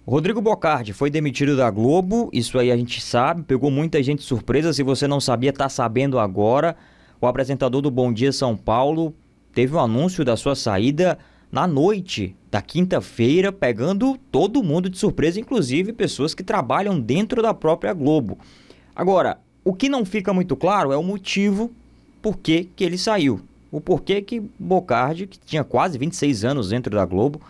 Rodrigo Bocardi foi demitido da Globo, isso aí a gente sabe, pegou muita gente de surpresa. Se você não sabia, tá sabendo agora. O apresentador do Bom Dia São Paulo teve um anúncio da sua saída na noite da quinta-feira, pegando todo mundo de surpresa, inclusive pessoas que trabalham dentro da própria Globo. Agora, o que não fica muito claro é o motivo por que ele saiu. O porquê que Bocardi, que tinha quase 26 anos dentro da Globo,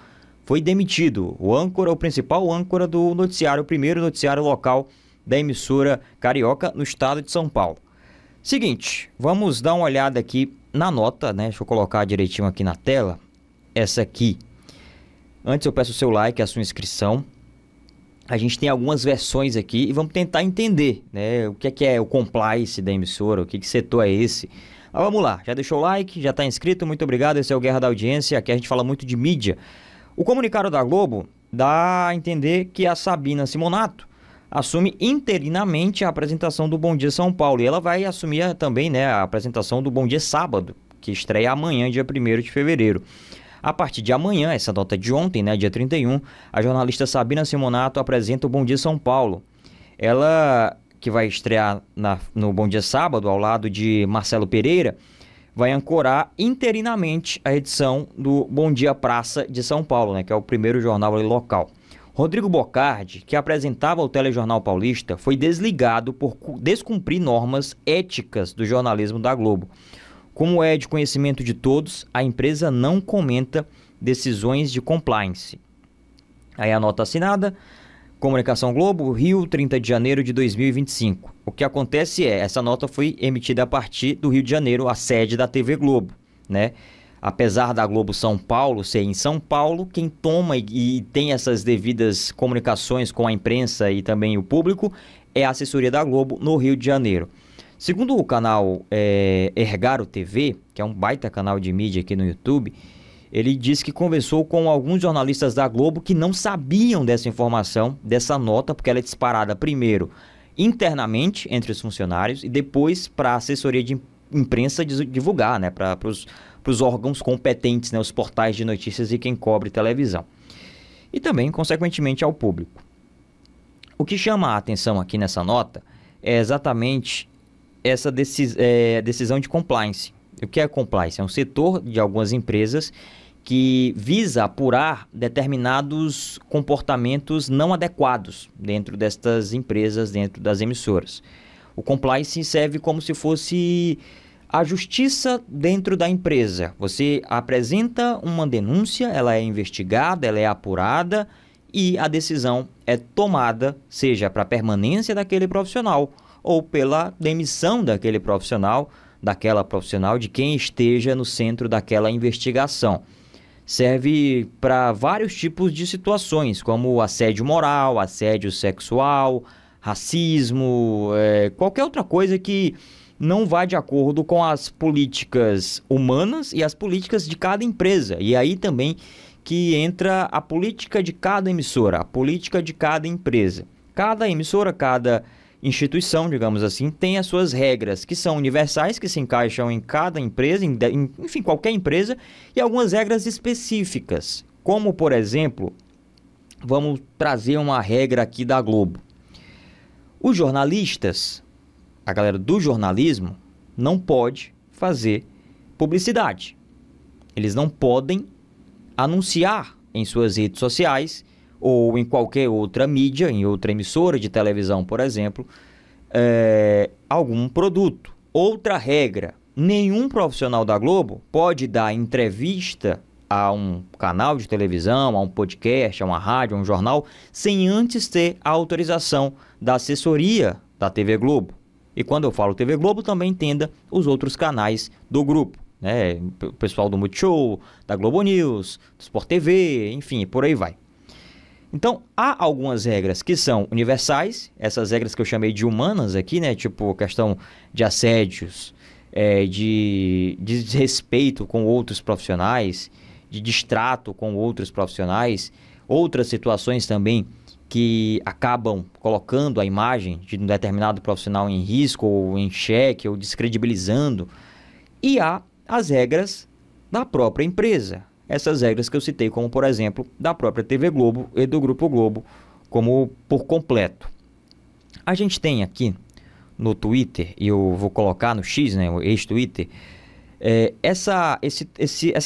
foi demitido. O principal âncora do noticiário, o primeiro noticiário local da emissora carioca no estado de São Paulo. Seguinte, vamos dar uma olhada aqui na nota, né? Deixa eu colocar direitinho aqui na tela, essa aqui. Antes eu peço o seu like, a sua inscrição. A gente tem algumas versões aqui e vamos tentar entender, né? O que é o compliance da emissora, o que setor é esse. Mas vamos lá, já deixou o like, já está inscrito, muito obrigado. Esse é o Guerra da Audiência, aqui a gente fala muito de mídia. O comunicado da Globo dá a entender que a Sabina Simonato assume interinamente a apresentação do Bom Dia São Paulo. E ela vai assumir também, né, a apresentação do Bom Dia Sábado, que estreia amanhã, dia 1º de fevereiro. A partir de amanhã, essa nota de ontem, né, dia 31, a jornalista Sabina Simonato apresenta o Bom Dia São Paulo. Ela, que vai estrear no Bom Dia Sábado, ao lado de Marcelo Pereira, vai ancorar interinamente a edição do Bom Dia Praça de São Paulo, né, que é o primeiro jornal ali local. Rodrigo Bocardi, que apresentava o Telejornal Paulista, foi desligado por descumprir normas éticas do jornalismo da Globo. Como é de conhecimento de todos, a empresa não comenta decisões de compliance. Aí a nota assinada, Comunicação Globo, Rio, 30 de janeiro de 2025. O que acontece essa nota foi emitida a partir do Rio de Janeiro, a sede da TV Globo, né? Apesar da Globo São Paulo ser em São Paulo, quem toma e tem essas devidas comunicações com a imprensa e também o público é a assessoria da Globo no Rio de Janeiro. Segundo o canal Ergaro TV, que é um baita canal de mídia aqui no YouTube, ele disse que conversou com alguns jornalistas da Globo que não sabiam dessa informação, dessa nota, porque ela é disparada primeiro internamente entre os funcionários e depois para a assessoria de imprensa divulgar, né, para os órgãos competentes, né, os portais de notícias e quem cobre televisão. E também, consequentemente, ao público. O que chama a atenção aqui nessa nota é exatamente essa decisão de compliance. O que é compliance? É um setor de algumas empresas que visa apurar determinados comportamentos não adequados dentro destas empresas, dentro das emissoras. O compliance serve como se fosse a justiça dentro da empresa. Você apresenta uma denúncia, ela é investigada, ela é apurada e a decisão é tomada, seja para a permanência daquele profissional ou pela demissão daquele profissional, daquela profissional, de quem esteja no centro daquela investigação. Serve para vários tipos de situações, como assédio moral, assédio sexual, racismo, qualquer outra coisa que não vai de acordo com as políticas humanas e as políticas de cada empresa. E aí também que entra a política de cada emissora, a política de cada empresa. Cada emissora, cada instituição, digamos assim, tem as suas regras, que são universais, que se encaixam em cada empresa, enfim, qualquer empresa, e algumas regras específicas, como, por exemplo, vamos trazer uma regra aqui da Globo. Os jornalistas, a galera do jornalismo, não pode fazer publicidade. Eles não podem anunciar em suas redes sociais ou em qualquer outra mídia, em outra emissora de televisão, por exemplo, algum produto. Outra regra, nenhum profissional da Globo pode dar entrevista a um canal de televisão, a um podcast, a uma rádio, a um jornal, sem antes ter a autorização da assessoria da TV Globo. E quando eu falo TV Globo, também entenda os outros canais do grupo, né? O pessoal do Multishow, da Globo News, do Sport TV, enfim, por aí vai. Então, há algumas regras que são universais, essas regras que eu chamei de humanas aqui, né? Tipo, questão de assédios, de desrespeito com outros profissionais, de destrato com outros profissionais, outras situações também que acabam colocando a imagem de um determinado profissional em risco, ou em xeque, ou descredibilizando. E há as regras da própria empresa. Essas regras que eu citei, como por exemplo, da própria TV Globo e do Grupo Globo, como por completo. A gente tem aqui no Twitter, e eu vou colocar no X, né, o ex-Twitter, essa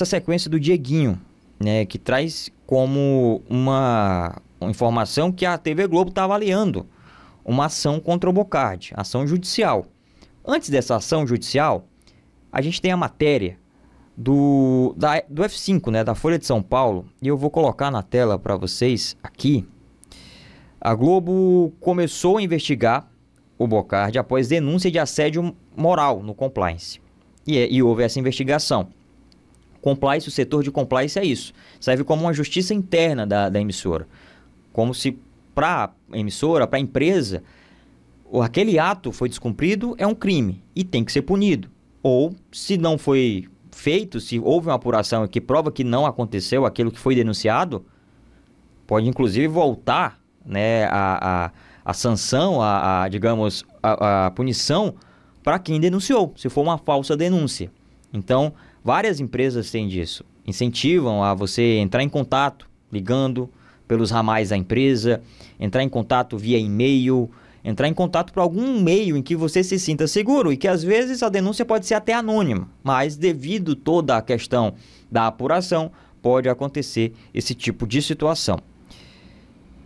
sequência do Dieguinho, né, que traz como uma informação que a TV Globo está avaliando uma ação contra o Bocardi, ação judicial. Antes dessa ação judicial, a gente tem a matéria do F5, né, da Folha de São Paulo, e eu vou colocar na tela para vocês aqui. A Globo começou a investigar o Bocardi após denúncia de assédio moral no compliance. E houve essa investigação. Compliance, o setor de compliance é isso. Serve como uma justiça interna da emissora. Como se para a emissora, para a empresa, aquele ato foi descumprido, é um crime e tem que ser punido. Ou, se não foi feito, se houve uma apuração que prova que não aconteceu aquilo que foi denunciado, pode inclusive voltar, né, a sanção, digamos, a punição para quem denunciou, se for uma falsa denúncia. Então, várias empresas têm disso. Incentivam a você entrar em contato, ligando pelos ramais da empresa, entrar em contato via e-mail, entrar em contato por algum meio em que você se sinta seguro e que às vezes a denúncia pode ser até anônima, mas devido toda a questão da apuração, pode acontecer esse tipo de situação.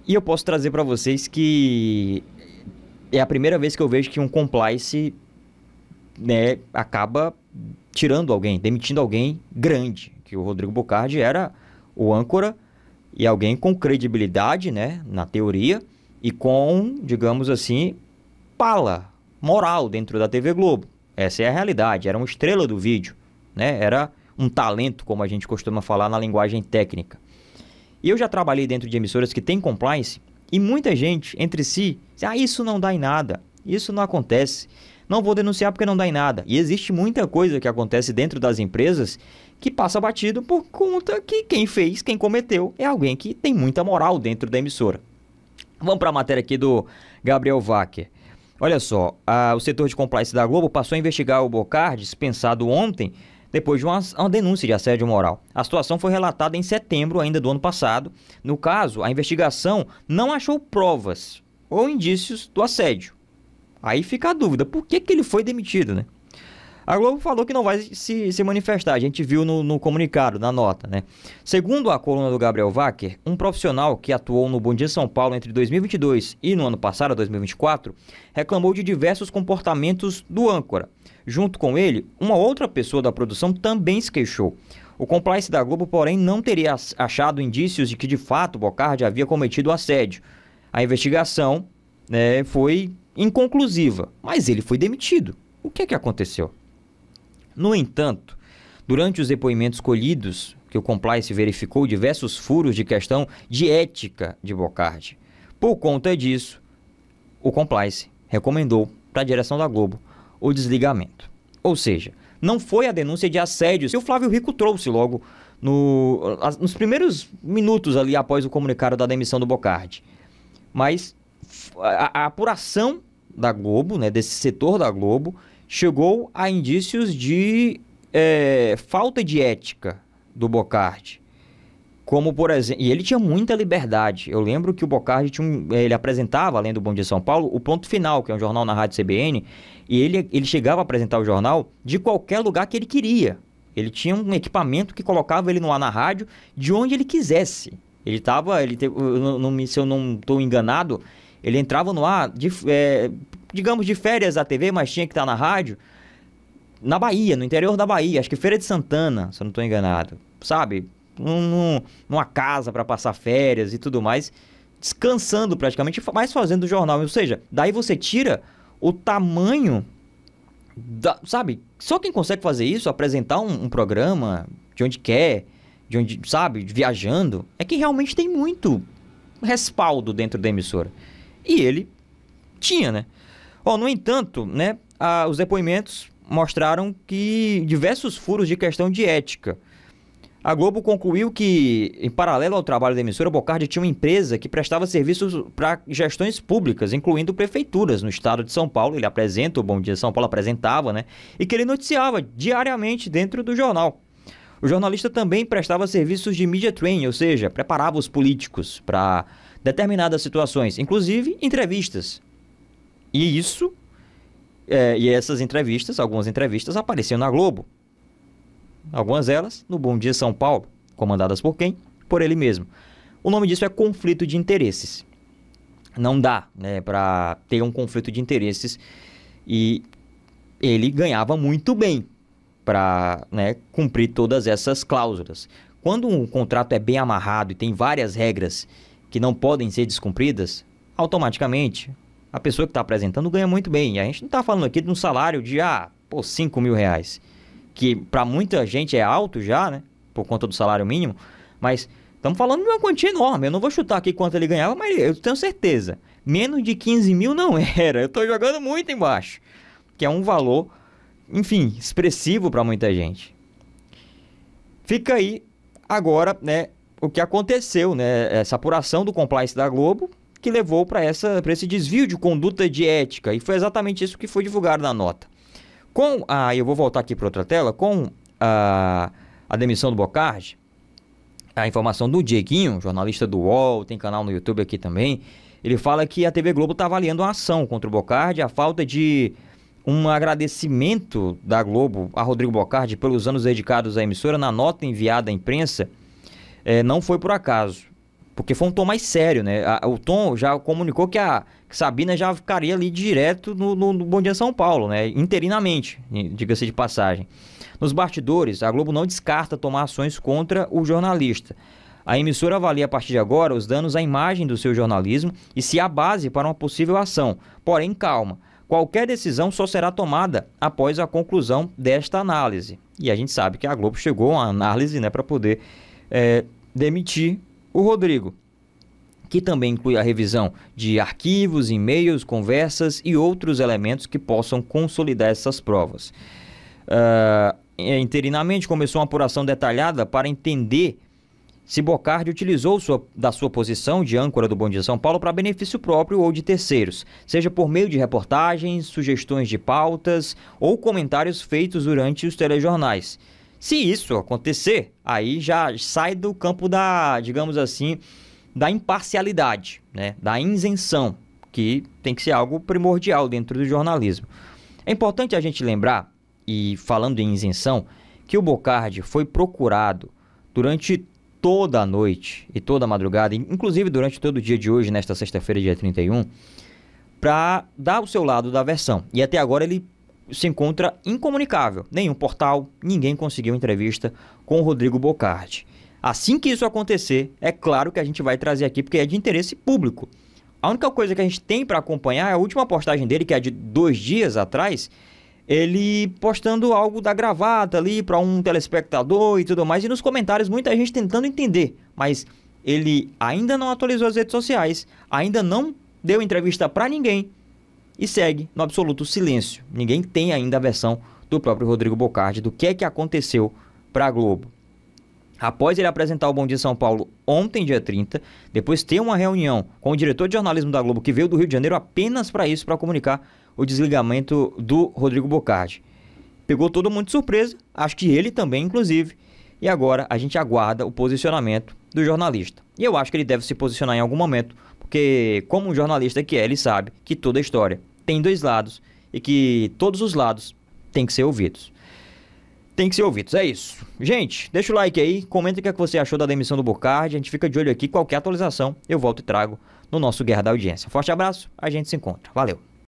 E eu posso trazer para vocês que é a primeira vez que eu vejo que um compliance, né, acaba tirando alguém, demitindo alguém grande, que o Rodrigo Bocardi era o âncora e alguém com credibilidade, né, na teoria, e com, digamos assim, pala moral dentro da TV Globo. Essa é a realidade, era uma estrela do vídeo, né, era um talento, como a gente costuma falar na linguagem técnica. E eu já trabalhei dentro de emissoras que tem compliance e muita gente entre si diz, isso não dá em nada, isso não acontece, não vou denunciar porque não dá em nada. E existe muita coisa que acontece dentro das empresas que passa batido por conta que quem fez, quem cometeu, é alguém que tem muita moral dentro da emissora. Vamos para a matéria aqui do Gabriel Wacker. Olha só, o setor de compliance da Globo passou a investigar o Bocardi, dispensado ontem, depois de uma denúncia de assédio moral. A situação foi relatada em setembro ainda do ano passado. No caso, a investigação não achou provas ou indícios do assédio. Aí fica a dúvida, por que ele foi demitido, né? A Globo falou que não vai se manifestar, a gente viu no comunicado, na nota, né? Segundo a coluna do Gabriel Wacker, um profissional que atuou no Bom Dia São Paulo entre 2022 e no ano passado, 2024, reclamou de diversos comportamentos do âncora. Junto com ele, uma outra pessoa da produção também se queixou. O compliance da Globo, porém, não teria achado indícios de que, de fato, o Bocardi havia cometido assédio. A investigação, né, foi inconclusiva, mas ele foi demitido. O que aconteceu? No entanto, durante os depoimentos colhidos, que o compliance verificou diversos furos de questão de ética de Bocardi. Por conta disso, o compliance recomendou para a direção da Globo o desligamento. Ou seja, não foi a denúncia de assédio que o Flávio Rico trouxe logo nos primeiros minutos ali após o comunicado da demissão do Bocardi. Mas a apuração da Globo, né, desse setor da Globo, chegou a indícios de falta de ética do Bocardi. Como, por exemplo, e ele tinha muita liberdade. Eu lembro que o Bocardi ele apresentava, além do Bom Dia São Paulo, o Ponto Final, que é um jornal na Rádio CBN, e ele chegava a apresentar o jornal de qualquer lugar que ele queria. Ele tinha um equipamento que colocava ele no ar na rádio de onde ele quisesse. Se eu não estou enganado, ele entrava no ar, digamos, de férias da TV, mas tinha que estar na rádio, na Bahia, no interior da Bahia, acho que Feira de Santana, se eu não estou enganado, sabe? Numa casa para passar férias e tudo mais, descansando praticamente, mas fazendo o jornal. Ou seja, daí você tira o tamanho, sabe? Só quem consegue fazer isso, apresentar um programa de onde quer, de onde, sabe, viajando, é quem realmente tem muito respaldo dentro da emissora. E ele tinha, né? No entanto, né, os depoimentos mostraram que diversos furos de questão de ética. A Globo concluiu que, em paralelo ao trabalho da emissora, Bocardi tinha uma empresa que prestava serviços para gestões públicas, incluindo prefeituras no estado de São Paulo. Ele apresenta, o Bom Dia São Paulo apresentava, né? E que ele noticiava diariamente dentro do jornal. O jornalista também prestava serviços de media training, ou seja, preparava os políticos para determinadas situações, inclusive entrevistas. E isso, e essas entrevistas, algumas entrevistas apareciam na Globo. Algumas delas no Bom Dia São Paulo, comandadas por quem? Por ele mesmo. O nome disso é conflito de interesses. Não dá, né, para ter um conflito de interesses, e ele ganhava muito bem para, né, cumprir todas essas cláusulas. Quando um contrato é bem amarrado e tem várias regras que não podem ser descumpridas, automaticamente a pessoa que está apresentando ganha muito bem. E a gente não está falando aqui de um salário de 5 mil reais, que para muita gente é alto já, né, por conta do salário mínimo, mas estamos falando de uma quantia enorme. Eu não vou chutar aqui quanto ele ganhava, mas eu tenho certeza, menos de 15 mil não era. Eu estou jogando muito embaixo, que é um valor, enfim, expressivo para muita gente. Fica aí agora, né, o que aconteceu, né, essa apuração do compliance da Globo, que levou para esse desvio de conduta de ética, e foi exatamente isso que foi divulgado na nota. Eu vou voltar aqui para outra tela, com a demissão do Bocardi, a informação do Dieguinho, jornalista do UOL, tem canal no YouTube aqui também, ele fala que a TV Globo está avaliando uma ação contra o Bocardi, a falta de um agradecimento da Globo a Rodrigo Bocardi pelos anos dedicados à emissora. Na nota enviada à imprensa, não foi por acaso, porque foi um tom mais sério, né? O tom já comunicou que a Sabina já ficaria ali direto no Bom Dia São Paulo, né? Interinamente, diga-se de passagem. Nos bastidores, a Globo não descarta tomar ações contra o jornalista. A emissora avalia a partir de agora os danos à imagem do seu jornalismo e se há base para uma possível ação. Porém, calma. Qualquer decisão só será tomada após a conclusão desta análise. E a gente sabe que a Globo chegou a uma análise, né, para poder demitir o Rodrigo, que também inclui a revisão de arquivos, e-mails, conversas e outros elementos que possam consolidar essas provas. Interinamente começou uma apuração detalhada para entender se Bocardi utilizou da sua posição de âncora do Bom Dia São Paulo para benefício próprio ou de terceiros, seja por meio de reportagens, sugestões de pautas ou comentários feitos durante os telejornais. Se isso acontecer, aí já sai do campo da, digamos assim, da imparcialidade, né? Da isenção, que tem que ser algo primordial dentro do jornalismo. É importante a gente lembrar, e falando em isenção, que o Bocardi foi procurado durante toda a noite e toda a madrugada, inclusive durante todo o dia de hoje, nesta sexta-feira, dia 31, para dar o seu lado da versão. E até agora ele se encontra incomunicável. Nenhum portal, ninguém conseguiu entrevista com o Rodrigo Bocardi. Assim que isso acontecer, é claro que a gente vai trazer aqui, porque é de interesse público. A única coisa que a gente tem para acompanhar é a última postagem dele, que é de 2 dias atrás, ele postando algo da gravata ali para um telespectador e tudo mais, e nos comentários muita gente tentando entender, mas ele ainda não atualizou as redes sociais, ainda não deu entrevista para ninguém e segue no absoluto silêncio. Ninguém tem ainda a versão do próprio Rodrigo Bocardi do que é que aconteceu para a Globo. Após ele apresentar o Bom Dia São Paulo ontem, dia 30, depois ter uma reunião com o diretor de jornalismo da Globo, que veio do Rio de Janeiro apenas para isso, para comunicar o desligamento do Rodrigo Bocardi. Pegou todo mundo de surpresa, acho que ele também, inclusive, e agora a gente aguarda o posicionamento do jornalista. E eu acho que ele deve se posicionar em algum momento, porque como um jornalista que é, ele sabe que toda história tem 2 lados e que todos os lados têm que ser ouvidos. Tem que ser ouvidos, é isso. Gente, deixa o like aí, comenta o que você achou da demissão do Bocardi, a gente fica de olho aqui, qualquer atualização eu volto e trago no nosso Guerra da Audiência. Forte abraço, a gente se encontra. Valeu!